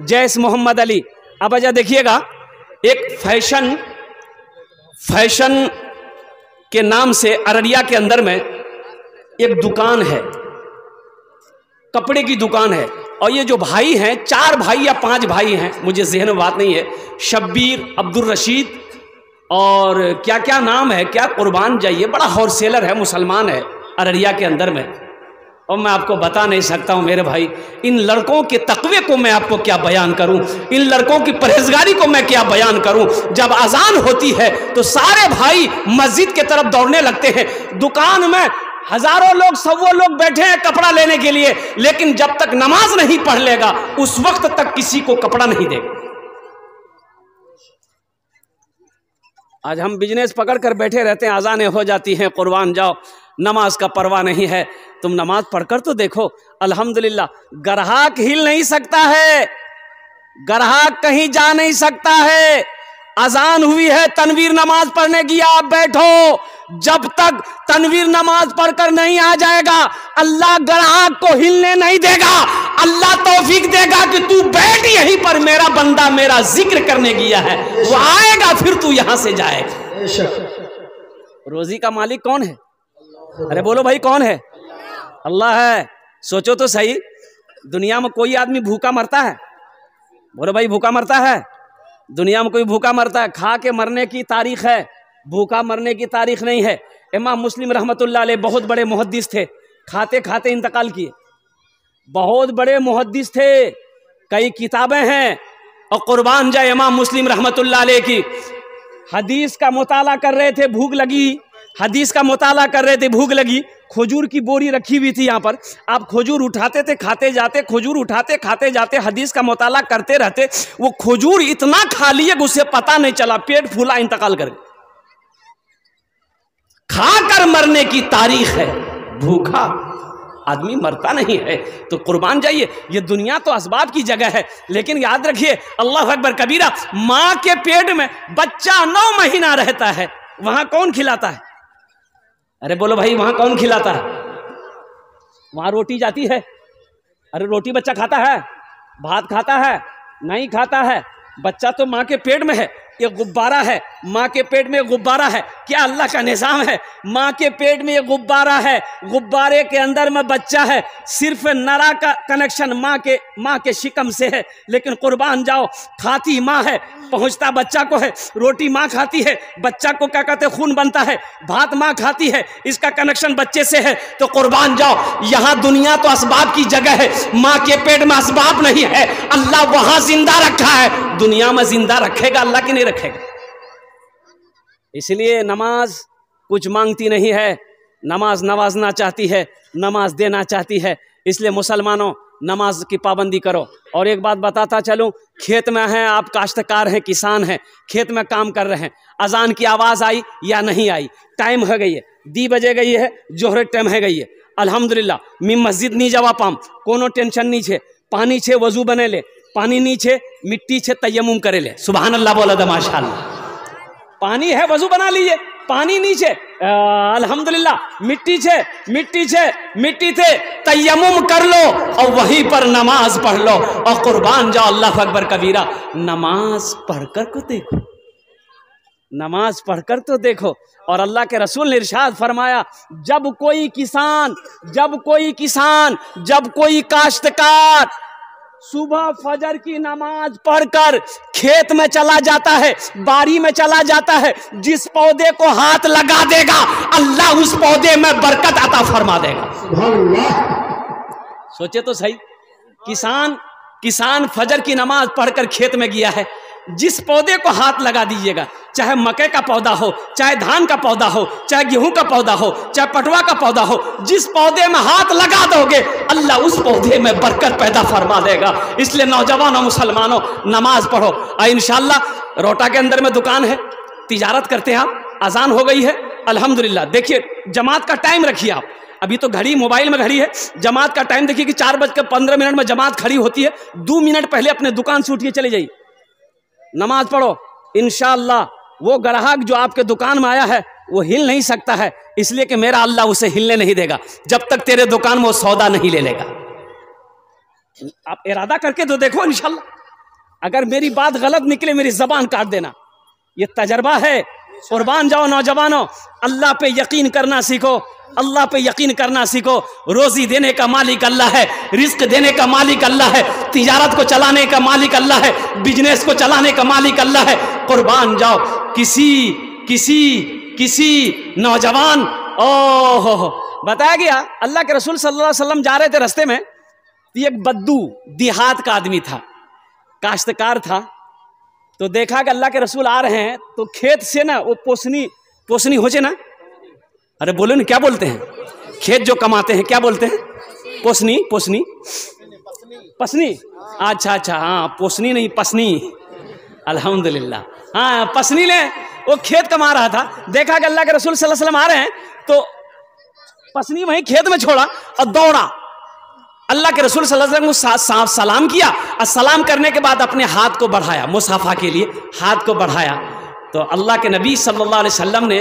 जैस मोहम्मद अली। अब अजा देखिएगा, एक फैशन के नाम से अररिया के अंदर में एक दुकान है, कपड़े की दुकान है। और ये जो भाई हैं, 4 भाई या 5 भाई हैं, मुझे ज़हन में बात नहीं है, शब्बीर, अब्दुल रशीद और क्या क्या नाम है, क्या कुर्बान जाइए, बड़ा होलसेलर है, मुसलमान है अररिया के अंदर में। और मैं आपको बता नहीं सकता हूँ मेरे भाई, इन लड़कों के तकवे को मैं आपको क्या बयान करूँ, इन लड़कों की परहेजगारी को मैं क्या बयान करूँ। जब अजान होती है तो सारे भाई मस्जिद के तरफ दौड़ने लगते हैं। दुकान में हजारों लोग, सौ लोग बैठे हैं कपड़ा लेने के लिए, लेकिन जब तक नमाज नहीं पढ़ लेगा उस वक्त तक किसी को कपड़ा नहीं देगा। आज हम बिजनेस पकड़ कर बैठे रहते हैं, अजानें हो जाती हैं, कुर्बान जाओ, नमाज का परवाह नहीं है। तुम नमाज पढ़कर तो देखो, अल्हम्दुलिल्लाह। ग्राहक हिल नहीं सकता है, ग्राहक कहीं जा नहीं सकता है। अजान हुई है तनवीर नमाज पढ़ने की, आप बैठो, जब तक तनवीर नमाज पढ़कर नहीं आ जाएगा अल्लाह ग्राहक को हिलने नहीं देगा। अल्लाह तौफीक देगा कि तू बैठ यहीं पर, मेरा बंदा मेरा जिक्र करने गया है, वो आएगा फिर तू यहां से जाएगा। रोजी का मालिक कौन है? अरे बोलो भाई, कौन है? अल्लाह है। सोचो तो सही, दुनिया में कोई आदमी भूखा मरता है? बोलो भाई, भूखा मरता है? दुनिया में कोई भूखा मरता है? खा के मरने की तारीख है, भूखा मरने की तारीख नहीं है। इमाम मुस्लिम रहमतुल्लाह अलैह बहुत बड़े मुहद्दिस थे, खाते खाते इंतकाल किए। बहुत बड़े मुहद्दिस थे, कई किताबें हैं। और कुर्बान जाए इमाम मुस्लिम रहमतुल्लाह अलैह की, हदीस का मुताला कर रहे थे, भूख लगी, हदीस का मुताला कर रहे थे, भूख लगी, खजूर की बोरी रखी हुई थी यहाँ पर, आप खजूर उठाते थे, खाते जाते, खजूर उठाते खाते जाते, हदीस का मुताला करते रहते। वो खजूर इतना खा लिए कि उसे पता नहीं चला, पेट फूला, इंतकाल कर गए। खाकर मरने की तारीख है, भूखा आदमी मरता नहीं है। तो कुर्बान जाइए, ये दुनिया तो असबाब की जगह है, लेकिन याद रखिए, अल्लाह अकबर कबीरा, माँ के पेट में बच्चा 9 महीना रहता है, वहां कौन खिलाता है? अरे बोलो भाई, वहां कौन खिलाता है? वहां रोटी जाती है? अरे रोटी बच्चा खाता है? भात खाता है? नहीं खाता है। बच्चा तो माँ के पेट में है, ये गुब्बारा है, माँ के पेट में गुब्बारा है। क्या अल्लाह का निज़ाम है? माँ के पेट में ये गुब्बारा है, गुब्बारे के अंदर में बच्चा है, सिर्फ नरा का कनेक्शन माँ के शिकम से है, लेकिन कुर्बान जाओ, खाती माँ है, पहुँचता बच्चा को है। रोटी माँ खाती है, बच्चा को क्या कहते, खून बनता है। भात माँ खाती है, इसका कनेक्शन बच्चे से है। तो कुर्बान जाओ, यहाँ दुनिया तो असबाब की जगह है, माँ के पेट में असबाब नहीं है। अल्लाह वहाँ जिंदा रखा है, दुनिया में जिंदा रखेगा अल्लाह की नहीं रखेगा। इसलिए नमाज कुछ मांगती नहीं है, नमाज नवाजना चाहती है, नमाज देना चाहती है। इसलिए मुसलमानों, नमाज की पाबंदी करो। और एक बात बताता चलूं, खेत में हैं आप, काश्तकार हैं, किसान हैं, खेत में काम कर रहे हैं, अजान की आवाज़ आई या नहीं आई, टाइम हो गई है, 2 बजे गई है, जोहर टाइम है गई है, अल्हम्दुलिल्लाह मी मस्जिद नहीं जावा पाम, कोनो टेंशन नहीं छे, पानी छे वजू बने ले, पानी नहीं छे मिट्टी छे तयम्मुम करे ले, सुभान अल्लाह बोला था माशाअल्लाह। पानी है वजू बना लीजिए, पानी नीचे अल्हम्दुलिल्लाह, मिट्टी मिट्टी थे तयम्मुम कर लो और वहीं पर नमाज पढ़ लो। और कुर्बान जाओ, अल्लाह अकबर कबीरा, नमाज पढ़कर को देखो, नमाज पढ़कर तो देखो। और अल्लाह के रसूल ने इरशाद फरमाया, जब कोई काश्तकार सुबह फजर की नमाज पढ़कर खेत में चला जाता है, बारी में चला जाता है, जिस पौधे को हाथ लगा देगा अल्लाह उस पौधे में बरकत अता फरमा देगा। सोचे तो सही, किसान फजर की नमाज पढ़कर खेत में गया है, जिस पौधे को हाथ लगा दीजिएगा, चाहे मकई का पौधा हो, चाहे धान का पौधा हो, चाहे गेहूं का पौधा हो, चाहे पटवा का पौधा हो, जिस पौधे में हाथ लगा दोगे अल्लाह उस पौधे में बरकत पैदा फरमा देगा। इसलिए नौजवानों, मुसलमानों, नमाज पढ़ो। इंशाअल्लाह रोटा के अंदर में दुकान है, तिजारत करते हैं आप, अजान हो गई है, अल्हम्दुलिल्लाह। देखिए जमात का टाइम रखिए आप, अभी तो घड़ी मोबाइल में घड़ी है, जमात का टाइम देखिए कि 4:15 में जमात खड़ी होती है, 2 मिनट पहले अपने दुकान से उठिए चले जाइए, नमाज पढ़ो। इंशाअल्लाह वो ग्राहक जो आपके दुकान में आया है वो हिल नहीं सकता है, इसलिए कि मेरा अल्लाह उसे हिलने नहीं देगा जब तक तेरे दुकान में वो सौदा नहीं ले लेगा। आप इरादा करके तो देखो इंशाअल्लाह। अगर मेरी बात गलत निकले मेरी जबान काट देना, ये तजर्बा है। कुर्बान जाओ नौजवानों, अल्लाह पे यकीन करना सीखो, अल्लाह पे यकीन करना सीखो। रोजी देने का मालिक अल्लाह है, रिस्क देने का मालिक अल्लाह है, तिजारत को चलाने का मालिक अल्लाह है, बिजनेस को चलाने का मालिक अल्लाह है। कुर्बान जाओ। किसी किसी किसी नौजवान, ओहो बताया गया, अल्लाह के रसूल सल्लल्लाहु अलैहि वसल्लम जा रहे थे रास्ते में, एक बद्दू देहात का आदमी था, काश्तकार था। तो देखा कि अल्लाह के रसूल आ रहे हैं, तो खेत से ना वो पोसनी हो जाए ना, अरे बोलो ना क्या बोलते हैं, खेत जो कमाते हैं क्या बोलते हैं, पोसनी पोसनी पसनी, अच्छा अच्छा, हाँ पोसनी नहीं पसनी, अल्हम्दुलिल्लाह, हाँ पसनी ले, वो खेत कमा रहा था। देखा कि अल्लाह के रसूल सल्लल्लाहु अलैहि वसल्लम आ रहे हैं, तो पसनी वहीं खेत में छोड़ा और दौड़ा। अल्लाह के रसूल सल्लल्लाहु अलैहि वसल्लम को सलाम किया, और सलाम करने के बाद अपने हाथ को बढ़ाया, मुसाफा के लिए हाथ को बढ़ाया। तो अल्लाह के नबी सल्लल्लाहु अलैहि वसल्लम ने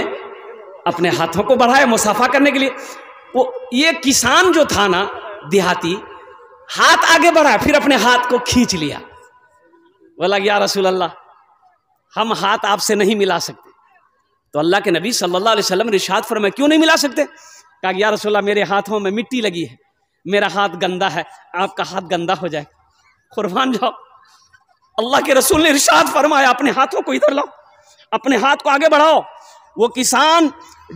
अपने हाथों को बढ़ाया मुसाफा करने के लिए। वो ये किसान जो था ना देहाती, हाथ आगे बढ़ाया, फिर अपने हाथ को खींच लिया, बोला या रसूल अल्लाह हम हाथ आपसे नहीं मिला सकते। तो अल्लाह के नबी सल्लल्लाहु अलैहि वसल्लम ने इरशाद फरमाया क्यों नहीं मिला सकते? कहा या रसूल अल्लाह मेरे हाथों में मिट्टी लगी है, मेरा हाथ गंदा है, आपका हाथ गंदा हो जाए। कुर्बान जाओ, अल्लाह के रसूल ने इरशाद फरमाया अपने हाथों को इधर लाओ, अपने हाथ को आगे बढ़ाओ। वो किसान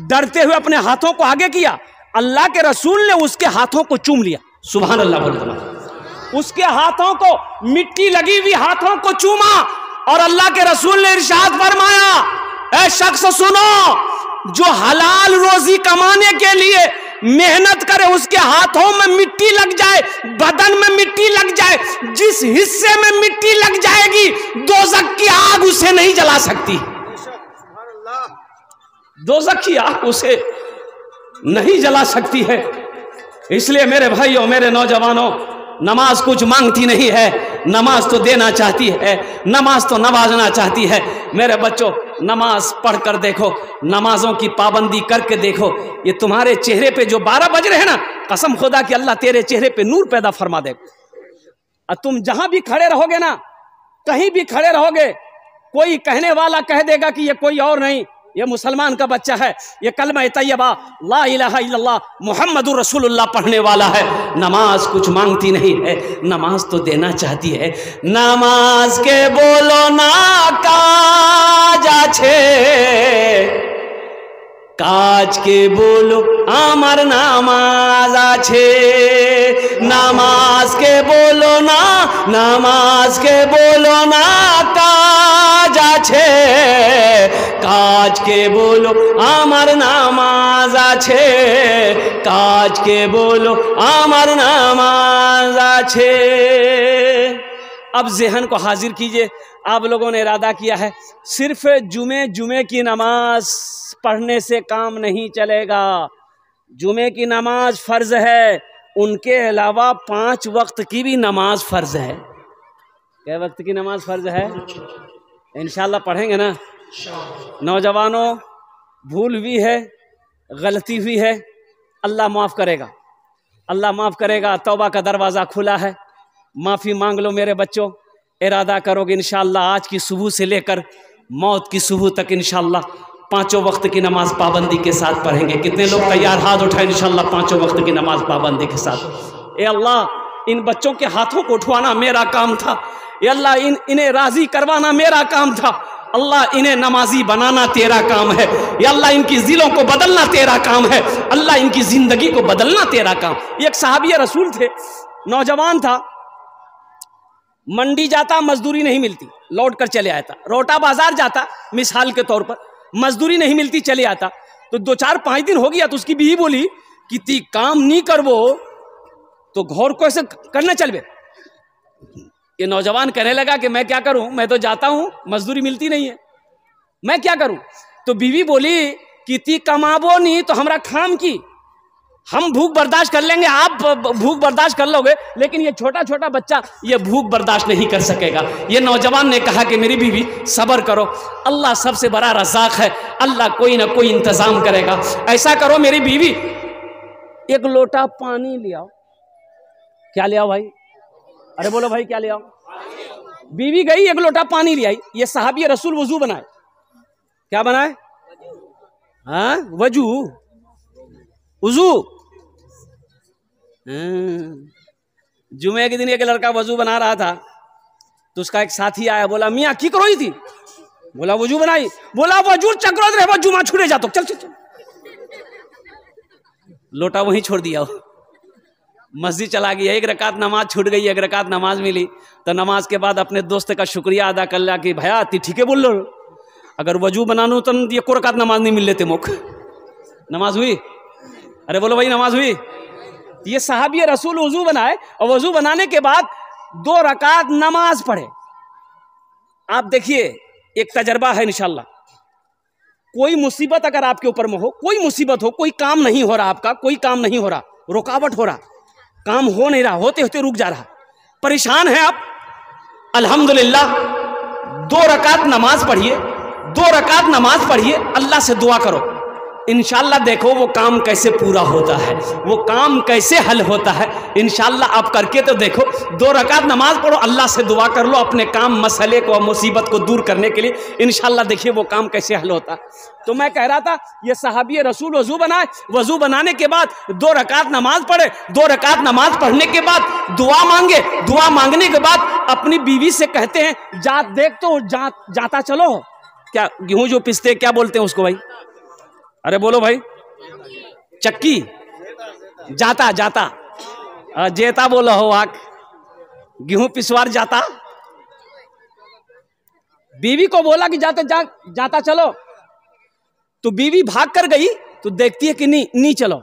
डरते हुए अपने हाथों को आगे किया, अल्लाह के रसूल ने उसके हाथों को चूम लिया। सुभान अल्लाह बोलो। उसके हाथों को, मिट्टी लगी हुई हाथों को चूमा, और अल्लाह के रसूल ने इरशाद फरमाया ऐ शख्स सुनो, जो हलाल रोजी कमाने के लिए मेहनत करे, उसके हाथों में मिट्टी लग जाए, बदन में मिट्टी लग जाए, जिस हिस्से में मिट्टी लग जाएगी दोज़ख की आग उसे नहीं जला सकती, दोज़ख की आग उसे नहीं जला सकती है। इसलिए मेरे भाइयों, मेरे नौजवानों, नमाज कुछ मांगती नहीं है, नमाज तो देना चाहती है, नमाज तो नवाजना चाहती है। मेरे बच्चों, नमाज पढ़ कर देखो, नमाजों की पाबंदी करके देखो, ये तुम्हारे चेहरे पे जो 12 बज रहे हैं ना, कसम खुदा कि अल्लाह तेरे चेहरे पे नूर पैदा फरमा दे। और तुम जहां भी खड़े रहोगे ना, कहीं भी खड़े रहोगे, कोई कहने वाला कह देगा कि ये कोई और नहीं, ये मुसलमान का बच्चा है, ये कलमा तैयबा ला इलाहा इल्लल्लाह मुहम्मदुर रसूलुल्लाह पढ़ने वाला है। नमाज कुछ मांगती नहीं है, नमाज तो देना चाहती है। नमाज के बोलो ना काज आछे, काज के बोलो आमार नामाज आछे। नमाज के बोलो ना, नमाज के बोलो ना काज आछे, काज के बोलो आमार नामाज आछे, काज के बोलो आमार नामाज आछे। अब ज़हन को हाजिर कीजिए, आप लोगों ने इरादा किया है सिर्फ जुमे की नमाज पढ़ने से काम नहीं चलेगा। जुमे की नमाज फ़र्ज़ है, उनके अलावा 5 वक्त की भी नमाज फ़र्ज़ है। क्या वक्त की नमाज फ़र्ज़ है? इंशाल्लाह पढ़ेंगे ना। नौजवानों, भूल हुई है, गलती हुई है, अल्लाह माफ़ करेगा, अल्लाह माफ़ करेगा। तौबा का दरवाज़ा खुला है, माफ़ी मांग लो मेरे बच्चों। इरादा करोगे इंशाअल्लाह आज की सुबह से लेकर मौत की सुबह तक इंशाअल्लाह 5 वक्त की नमाज पाबंदी के साथ पढ़ेंगे। कितने लोग तैयार? हाथ उठाए इंशाअल्लाह 5 वक्त की नमाज पाबंदी के साथ। ए अल्लाह, इन बच्चों के हाथों को उठवाना मेरा काम था। ए अल्लाह, इन्हें राज़ी करवाना मेरा काम था। अल्लाह, इन्हें नमाजी बनाना तेरा काम है। या अल्लाह, इनकी जिलों को बदलना तेरा काम है। अल्लाह, इनकी ज़िंदगी को बदलना तेरा काम। एक सहाबी रसूल थे, नौजवान था, मंडी जाता, मजदूरी नहीं मिलती, लौट कर चले आता। रोटा बाजार जाता, मिसाल के तौर पर, मजदूरी नहीं मिलती, चले आता। तो 2-4-5 दिन हो गया, तो उसकी बीवी बोली कि ती काम नहीं करवो तो घर को ऐसे करना चलबे। ये नौजवान कहने लगा कि मैं क्या करूं, मैं तो जाता हूं, मजदूरी मिलती नहीं है, मैं क्या करूं। तो बीवी बोली कि ती कमाबो नहीं तो हमरा खाम की, हम भूख बर्दाश्त कर लेंगे, आप भूख बर्दाश्त कर लोगे, लेकिन ये छोटा छोटा बच्चा ये भूख बर्दाश्त नहीं कर सकेगा। ये नौजवान ने कहा कि मेरी बीवी सब्र करो, अल्लाह सबसे बड़ा रज़ाक है, अल्लाह कोई ना कोई इंतज़ाम करेगा। ऐसा करो मेरी बीवी, एक लोटा पानी ले आओ। क्या ले आओ भाई? अरे बोलो भाई, क्या ले आओ? बीवी गई, एक लोटा पानी ले आई। ये सहाबी रसूल वजू बनाए, क्या बनाए? हाँ, वजू, वजू। जुमे के दिन एक लड़का वजू बना रहा था, तो उसका एक साथी आया, बोला मियाँ की करो थी? बोला वजू बनाई। बोला वजू चक्रो रे, वजू मां छुड़े जातो, चल चल चल। लोटा वहीं छोड़ दिया, मस्जिद चला गया। एक रकात नमाज छूट गई, एक रकात नमाज मिली। तो नमाज के बाद अपने दोस्त का शुक्रिया अदा कर लिया कि भैया ती ठीक है बोल लो, अगर वजू बनानू तो ये को रकात नमाज नहीं मिल लेते मुख। नमाज हुई? अरे बोलो भाई, नमाज हुई? ये सहाबी रसूल वजू बनाए, और वजू बनाने के बाद 2 रकात नमाज पढ़े। आप देखिए, एक तजर्बा है इंशाल्लाह। कोई मुसीबत अगर आपके ऊपर में हो, कोई मुसीबत हो, कोई काम नहीं हो रहा आपका, कोई काम नहीं हो रहा, रुकावट हो रहा, काम हो नहीं रहा, होते होते रुक जा रहा, परेशान है आप, अल्हम्दुलिल्लाह 2 रकात नमाज पढ़िए, 2 रकात नमाज पढ़िए, अल्लाह से दुआ करो, इंशाल्लाह देखो वो काम कैसे पूरा होता है, वो काम कैसे हल होता है। इंशाल्लाह आप करके तो देखो, 2 रकात नमाज पढ़ो, अल्लाह से दुआ कर लो अपने काम मसले को, मुसीबत को दूर करने के लिए। इंशाल्लाह देखिए वो काम कैसे हल होता है। तो मैं कह रहा था, ये सहाबी रसूल वजू बनाए, वजू बनाने के बाद 2 रकात नमाज पढ़े, 2 रकात नमाज पढ़ने के बाद दुआ मांगे, दुआ मांगने के बाद अपनी बीवी से कहते हैं जात देख तो जाता चलो, क्या गेहूं जो पिसते क्या बोलते हैं उसको भाई? अरे बोलो भाई, चक्की, जाता जाता, जेता बोलो हो आक, गेहूं पिसवार जाता। बीवी को बोला कि जाता चलो, तो बीवी भाग कर गई, तो देखती है कि नहीं चलो,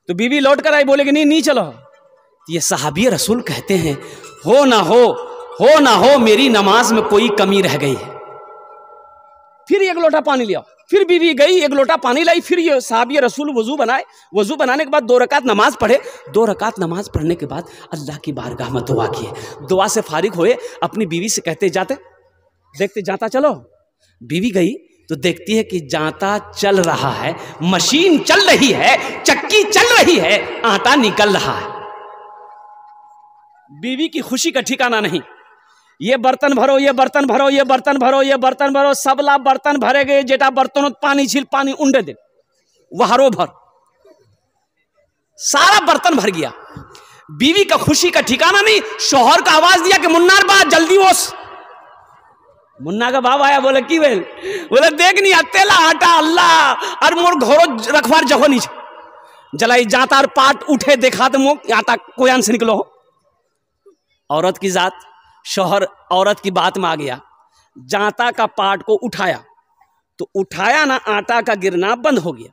तो बीवी लौट कर आई, बोले कि नहीं चलो। तो ये सहाबी रसूल कहते हैं हो ना हो मेरी नमाज में कोई कमी रह गई है। फिर 1 लोटा पानी लिया, फिर बीवी गई, 1 लोटा पानी लाई, फिर ये सहाबी रसूल वजू बनाए, वजू बनाने के बाद 2 रकात नमाज पढ़े, 2 रकात नमाज पढ़ने के बाद अल्लाह की बारगाह में दुआ किए, दुआ से फारिग हुए, अपनी बीवी से कहते देखते जाता चलो। बीवी गई तो देखती है कि जाता चल रहा है, मशीन चल रही है, चक्की चल रही है, आटा निकल रहा है। बीवी की खुशी का ठिकाना नहीं, ये बर्तन भरो, ये बर्तन भरो, ये बर्तन भरो, ये बर्तन भरो, सबला बर्तन भरे गए, जेटा बर्तन पानी झील पानी उंडे दे, वहारो भर, सारा बर्तन भर गया। बीवी का खुशी का ठिकाना नहीं। शोहर का आवाज दिया कि मुन्नार बा जल्दी ओस। मुन्ना का बाप आया, बोले की बेल? बोले देख नहीं अतेला आटा अल्लाह और मोर घोरो रखवार जहो नीचे जलाई जाता और पाट उठे, देखा तो मुख आटा कोयान से निकलो हो। औरत की जात, शोहर औरत की बात में आ गया, जाता का पाट को उठाया, तो उठाया ना, आटा का गिरना बंद हो गया।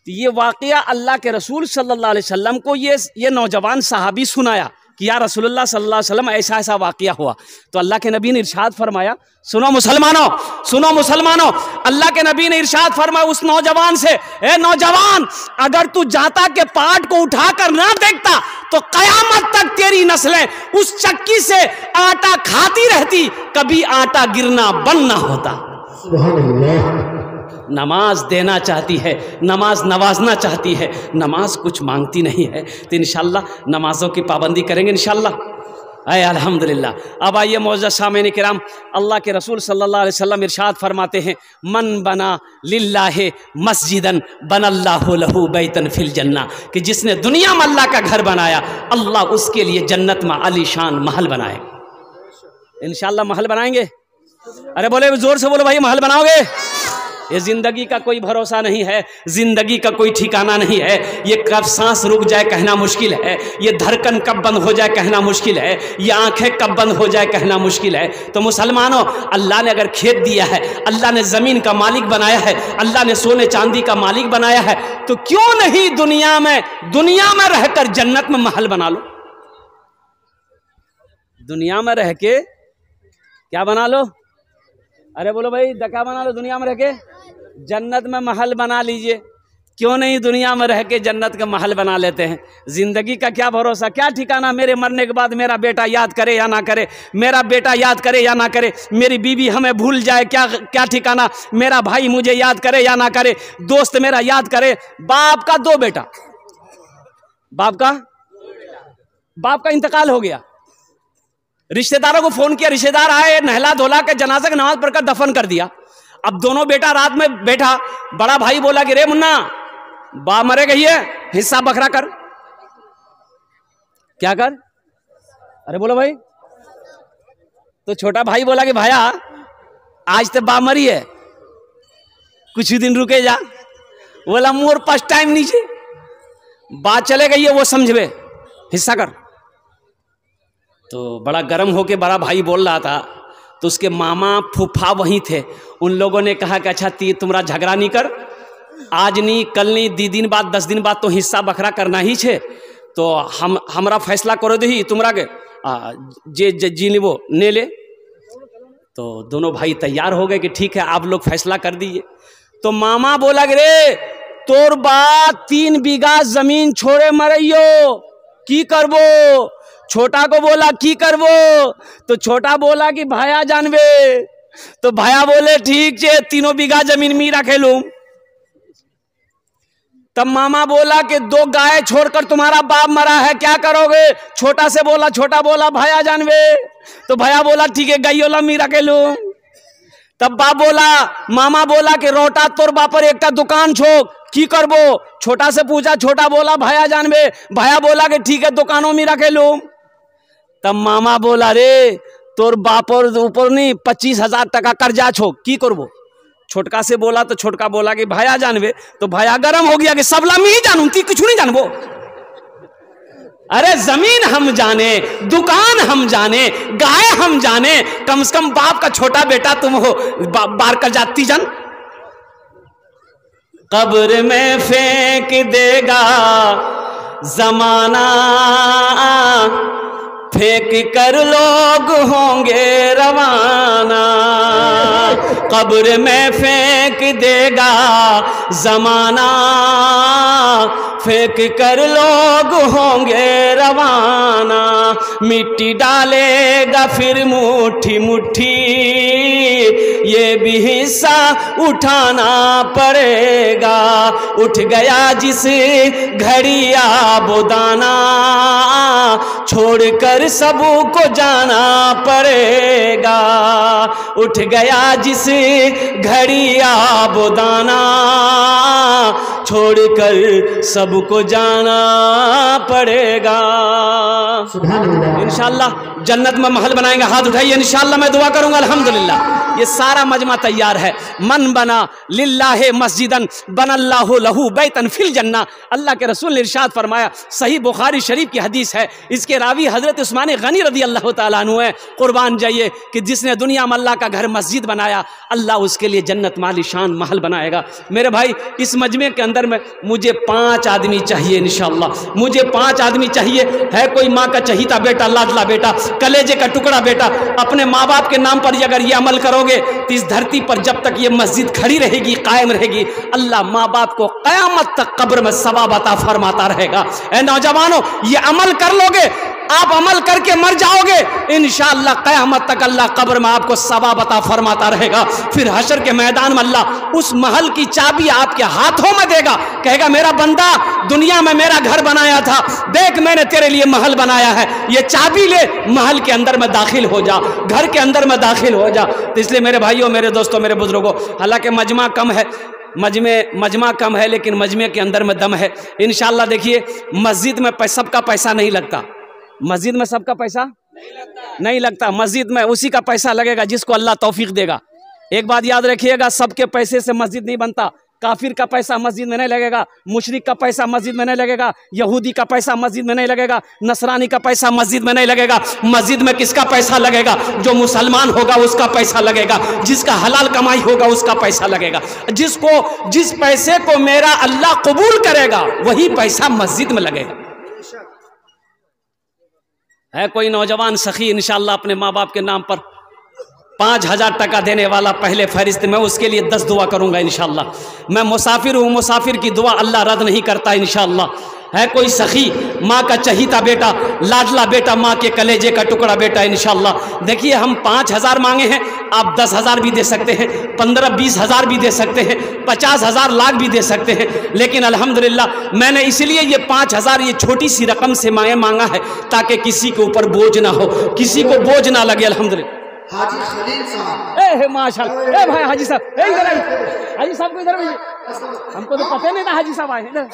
तो ये वाकया अल्लाह के रसूल सल्लल्लाहु अलैहि वसल्लम को ये नौजवान सहाबी सुनाया कि या रसूलुल्लाह सल्लल्लाहु अलैहि वसल्लम ऐसा ऐसा वाकया हुआ। तो अल्लाह के नबी ने इरशाद फरमाया, सुनो मुसलमानों, अल्लाह के नबी ने इरशाद फरमाया उस नौजवान से, ए नौजवान, अगर तू जाता के पाट को उठाकर ना देखता तो कयामत तक तेरी नस्लें उस चक्की से आटा खाती रहती, कभी आटा गिरना बंद ना होता। नमाज देना चाहती है, नमाज नवाजना चाहती है, नमाज कुछ मांगती नहीं है। तो इंशाल्लाह नमाजों की पाबंदी करेंगे इंशाल्लाह। आए अल्हम्दुलिल्लाह। अब आइए मौजूद सामईन किराम, अल्लाह के रसूल सल्लल्लाहु अलैहि वसल्लम इरशाद फरमाते हैं, मन बना लिल्लाहि मस्जिदन बनल्लाहु लहू बैतन फिल जन्ना, कि जिसने दुनिया में अल्लाह का घर बनाया, अल्लाह उसके लिए जन्नत में आलीशान महल बनाए। इंशाल्लाह महल बनाएंगे। अरे बोले जोर से बोलो भाई, महल बनाओगे? ये जिंदगी का कोई भरोसा नहीं है, जिंदगी का कोई ठिकाना नहीं है। ये कब सांस रुक जाए कहना मुश्किल है, ये धड़कन कब बंद हो जाए कहना मुश्किल है, ये आंखें कब बंद हो जाए कहना मुश्किल है। तो मुसलमानों, अल्लाह ने अगर खेत दिया है, अल्लाह ने जमीन का मालिक बनाया है, अल्लाह ने सोने चांदी का मालिक बनाया है, तो क्यों नहीं दुनिया में रहकर जन्नत में महल बना लो। दुनिया में रह के क्या बना लो? अरे बोलो भाई, क्या बना लो? दुनिया में रह के जन्नत में महल बना लीजिए। क्यों नहीं दुनिया में रह के जन्नत का महल बना लेते हैं? जिंदगी का क्या भरोसा, क्या ठिकाना, मेरे मरने के बाद मेरा बेटा याद करे या ना करे, मेरा बेटा याद करे या ना करे, मेरी बीवी हमें भूल जाए, क्या ठिकाना, मेरा भाई मुझे याद करे या ना करे, दोस्त मेरा याद करे। बाप का 2 बेटा, बाप का इंतकाल हो गया, रिश्तेदारों को फोन किया, रिश्तेदार आए, नहला धोला के जनाजा की नमाज पढ़कर दफन कर दिया। अब दोनों बेटा रात में बैठा, बड़ा भाई बोला कि रे मुन्ना, बा मरे गई है, हिस्सा बखरा कर। क्या कर? अरे बोलो भाई। तो छोटा भाई बोला कि भाया आज तो बा मरी है, कुछ ही दिन रुके जा। बोला मोर पास टाइम नहीं छे, बात चले गई है, वो समझवे, हिस्सा कर। तो बड़ा गर्म होके बड़ा भाई बोल रहा था, तो उसके मामा फूफा वहीं थे। उन लोगों ने कहा कि अच्छा तुम्हारा झगड़ा नहीं कर, आज नहीं कल नहीं 2 दिन बाद 10 दिन बाद तो हिस्सा बखरा करना ही छे, तो हमरा फैसला करो दही तुम्हारा के जे जी वो ने ले। तो दोनों भाई तैयार हो गए कि ठीक है आप लोग फैसला कर दीजिए। तो मामा बोला कि रे तोर बात 3 बीघा जमीन छोड़े मरइयो, की करबो? छोटा को बोला की करबो? तो छोटा बोला कि भाया जानवे। तो भाया बोले ठीक है 3 बीघा जमीन मी रखे लूं। तब मामा बोला कि 2 गाय छोड़कर तुम्हारा बाप मरा है, क्या करोगे? छोटा बोला भाया जानवे। तो भाया बोला ठीक है गायोला मी रखे लूं। तब बाप बोला, मामा बोला कि रोटा तोर बापर एक दुकान छोड़, की करबो? छोटा से पूछा, छोटा बोला भाया जानवे। भाया बोला कि ठीक है दुकानों में रखे लूं। तब मामा बोला रे तोर बापर ऊपर नहीं 25,000 टका कर्जा छो, की करबो? छोटका से बोला, तो छोटका बोला कि भाया जानवे। तो भाया गरम हो गया कि सबला मैं ही जानू, ती कुछ नहीं जानबो। अरे जमीन हम जाने, दुकान हम जाने, गाय हम जाने, कम से कम बाप का छोटा बेटा तुम हो, बार कर जाती जन। कब्र में फेंक देगा जमाना, फेंक कर लोग होंगे रवाना। कब्र में फेंक देगा जमाना, फेंक कर लोग होंगे रवाना। मिट्टी डालेगा फिर मुट्ठी मुट्ठी, ये भी हिस्सा उठाना पड़ेगा। उठ गया जिस घड़िया बोदाना, छोड़कर सबको जाना पड़ेगा। उठ गया जिस घड़िया बोदाना, छोड़कर सबको जाना पड़ेगा। इंशाअल्लाह जन्नत में महल बनाएंगे, हाथ उठाइए इंशाअल्लाह, मैं दुआ करूंगा अल्हम्दुलिल्लाह। ये सारा मजमा तैयार है। मन बना लिल्लाहि मस्जिदन बनल्लाहु लहू बैतन फिल जन्ना। अल्लाह के रसूल ने इरशाद फरमाया, सही बुखारी शरीफ की हदीस है, इसके रावी हजरत उस्मान गनी रदी अल्लाह तआला अन्हु है। कुर्बान जाइए कि जिसने दुनिया में अल्लाह का घर मस्जिद बनाया, अल्लाह उसके लिए जन्नत माली शान महल बनाएगा। मेरे भाई इस मजमे के अंदर में मुझे 5 आदमी चाहिए इंशाअल्लाह, मुझे 5 आदमी चाहिए। है कोई माँ का चहीता बेटा, लाडला बेटा, कलेजे का टुकड़ा बेटा, अपने माँ बाप के नाम पर अगर ये अमल करोगे तो इस धरती पर जब तक ये मस्जिद खड़ी रहेगी, कायम रहेगी, अल्लाह माँ बाप को कयामत तक कब्र में सवाब अता फरमाता रहेगा। ए नौजवानों, ये अमल कर लोगे, आप अमल करके मर जाओगे, इंशाअल्लाह कयामत तक अल्लाह कब्र में आपको सवाब अता फरमाता रहेगा। फिर हशर के मैदान में अल्लाह उस महल की चाबी आपके हाथों में देगा, कहेगा मेरा बंदा दुनिया में मेरा घर बनाया था, देख मैंने तेरे लिए महल बनाया है, ये चाबी ले, महल के अंदर में दाखिल हो जा, घर के अंदर में दाखिल हो जा। तो इसलिए मेरे भाइयों, मेरे दोस्तों, मेरे बुजुर्गों, हालांकि मजमा कम है, मजमा कम है, लेकिन मजमे के अंदर में दम है। इंशाअल्लाह देखिए मस्जिद में सबका पैसा नहीं लगता, मस्जिद में सबका पैसा नहीं लगता। मस्जिद में उसी का पैसा लगेगा जिसको अल्लाह तौफीक देगा। एक बात याद रखिएगा, सबके पैसे से मस्जिद नहीं बनता। काफिर का पैसा मस्जिद में नहीं लगेगा, मुशरिक का पैसा मस्जिद में नहीं लगेगा, यहूदी का पैसा मस्जिद में नहीं लगेगा, नसरानी का पैसा मस्जिद में नहीं लगेगा। मस्जिद में किसका पैसा लगेगा? जो मुसलमान होगा उसका पैसा लगेगा, जिसका हलाल कमाई होगा उसका पैसा लगेगा। जिस पैसे को मेरा अल्लाह कबूल करेगा वही पैसा मस्जिद में लगेगा। है कोई नौजवान सखी इंशाअल्लाह अपने माँ बाप के नाम पर 5,000 टका देने वाला पहले फहरिस्त में, उसके लिए 10 दुआ करूंगा इंशाअल्लाह। मैं मुसाफिर हूँ, मुसाफिर की दुआ अल्लाह रद्द नहीं करता इंशाअल्लाह। है कोई सखी, माँ का चहीता बेटा, लाडला बेटा, माँ के कलेजे का टुकड़ा बेटा इंशाअल्लाह। देखिए हम 5,000 मांगे हैं, आप 10,000 भी दे सकते हैं, 15-20 हज़ार भी दे सकते हैं, 50,000 लाख भी दे सकते हैं, लेकिन अल्हम्दुलिल्लाह मैंने इसलिए ये 5,000 ये छोटी सी रकम से मांगा है ताकि किसी के ऊपर बोझ ना हो, किसी को बोझ ना लगे। अल्हम्दुलिल्लाह। हाजी खलील साहब, माशाल्लाह, भाई हाजी साहब, इधर हाजी साहब को इधर, हमको तो पता नहीं था हाजी साहब आए। इधर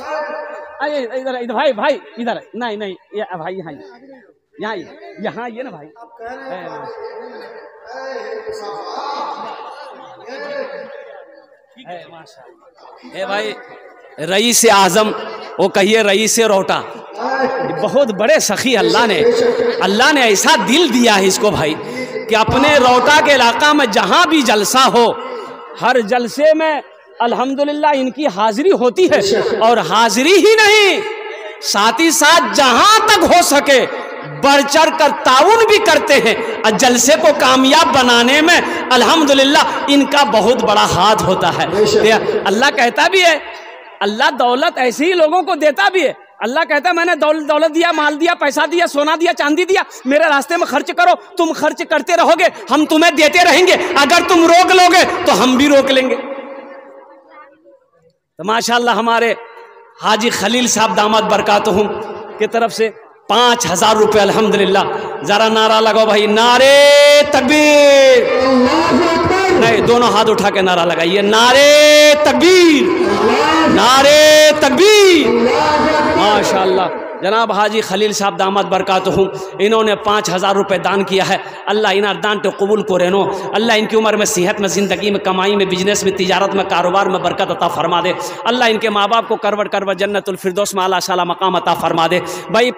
इधर इधर भाई इधर, नहीं भाई यहाँ ये ना भाई। माशाल्लाह भाई, रईस आजम, वो कहिए रईस रोटा, बहुत बड़े सखी अल्लाह ने ऐसा दिल दिया है इसको भाई कि अपने रोटा के इलाका में जहाँ भी जलसा हो, हर जलसे में अल्हम्दुलिल्लाह इनकी हाजिरी होती है। और हाजिरी ही नहीं, साथ ही साथ जहां तक हो सके बढ़ चढ़ कर ताउन भी करते हैं, और जलसे को कामयाब बनाने में अल्हम्दुलिल्लाह इनका बहुत बड़ा हाथ होता है। अल्लाह कहता भी है, अल्लाह दौलत ऐसे ही लोगों को देता भी है। अल्लाह कहता है मैंने दौलत दिया, माल दिया, पैसा दिया, सोना दिया, चांदी दिया, मेरे रास्ते में खर्च करो। तुम खर्च करते रहोगे, हम तुम्हें देते रहेंगे। अगर तुम रोक लोगे तो हम भी रोक लेंगे। तो माशाल्लाह हमारे हाजी खलील साहब दामद बरकातुहुम की तरफ से 5,000 रुपये अल्हम्दुलिल्लाह। जरा नारा लगाओ भाई, नारे तकबीर। नहीं, दोनों हाथ उठा के नारा लगाइए, नारे तकबीर, नारे तकबीर। माशाल्लाह जनाब हाजी खलील साहब दामद बरकातुहुम, इन्होंने 5,000 रुपये दान किया है। अल्लाह इन दान तो कबूल को रहनो। अल्लाह इनकी उम्र में, सेहत में, ज़िंदगी में, कमाई में, बिजनेस में, तिजारत में, कारोबार में बरकत अता फरमा दे। अल्लाह इनके माँ बाप को करवट जन्नतुल फिरदौस में आला शाला मकाम अता फरमा दे। भाई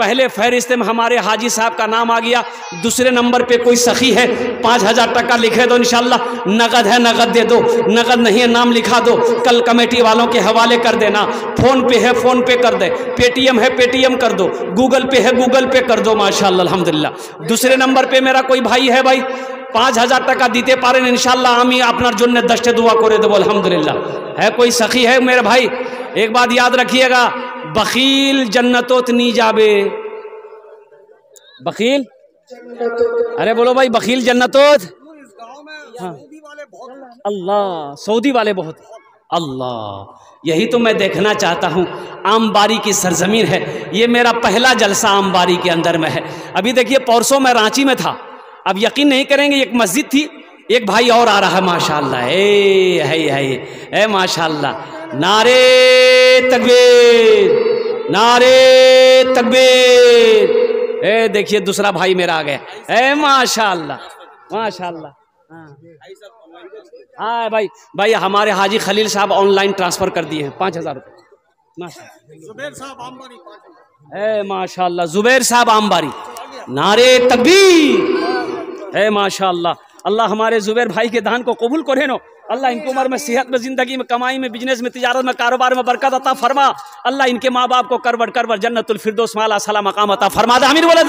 पहले फहरिस्त में हमारे हाजी साहब का नाम आ गया। दूसरे नंबर पे कोई सखी है, 5,000 टका लिखे दो इंशाल्लाह। नगद है नगद दे दो, नगद नहीं है नाम लिखा दो, कल कमेटी वालों के हवाले कर देना। फ़ोन पे है फ़ोन पे कर दे, पेटीएम है पेटीएम कर दो, गूगल पे है गूगल पे कर दो माशाल्लाह अल्हम्दुलिल्लाह। दूसरे नंबर पे मेरा कोई भाई है भाई, 5,000 टका दीते पारें इंशाल्लाह, आमी अपना जुन्ने दस्ते दुआ करे दो अल्हम्दुलिल्लाह। है कोई सखी है मेरे भाई, एक बात याद रखिएगा, बखील जन्नतोत नहीं जाबे। बखील, अरे बोलो भाई, बखील जन्नतोत। हाँ। अल्लाह, सऊदी वाले बहुत, अल्लाह, यही तो मैं देखना चाहता हूँ। आमबारी की सरजमीन है, ये मेरा पहला जलसा आमबारी के अंदर में है। अभी देखिए परसों मैं रांची में था, अब यकीन नहीं करेंगे, एक मस्जिद थी, एक भाई और आ रहा है माशाल्लाह, है माशाल्लाह। नारे तकबीर, नारे तकबीर। देखिए दूसरा भाई मेरा आ गया, माशाल्लाह माशाल्लाह। हाँ भाई हमारे हाजी खलील साहब ऑनलाइन ट्रांसफर कर दिए हैं 5,000 रुपये माशाल्लाह। जुबैर साहब आमबारी, नारे तकबीर, माशाल्लाह। अल्लाह हमारे जुबैर भाई के दान को कबूल करे नो। अल्लाह इनकी उम्र में, सेहत में, ज़िंदगी में, कमाई में, बिजनेस में, तिजारत में, कारोबार में बरकत अता फरमा। अल्लाह इनके माँ बाप को करवट जन्नतुल फिरदौस में आला साला मकाम अता फरमा दे। आमीन बोले।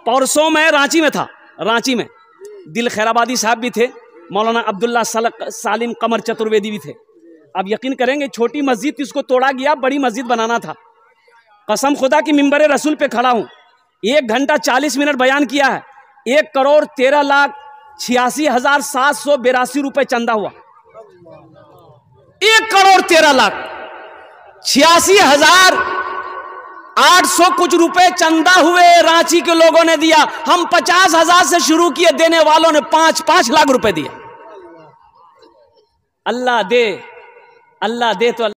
परसों मैं रांची में था, रांची में दिल खैराबादी साहब भी थे, मौलाना अब्दुल्ला सालिम कमर चतुर्वेदी भी थे। अब यकीन करेंगे, छोटी मस्जिद थी, उसको तोड़ा गया, बड़ी मस्जिद बनाना था। कसम खुदा की मिंबर रसूल पे खड़ा हूँ, 1 घंटा 40 मिनट बयान किया है। 1,13,86,782 रुपए चंदा हुआ। 1,13,86,800 कुछ रुपए चंदा हुए, रांची के लोगों ने दिया। हम 50,000 से शुरू किए, देने वालों ने 5 लाख रुपए दिया। अल्लाह दे तो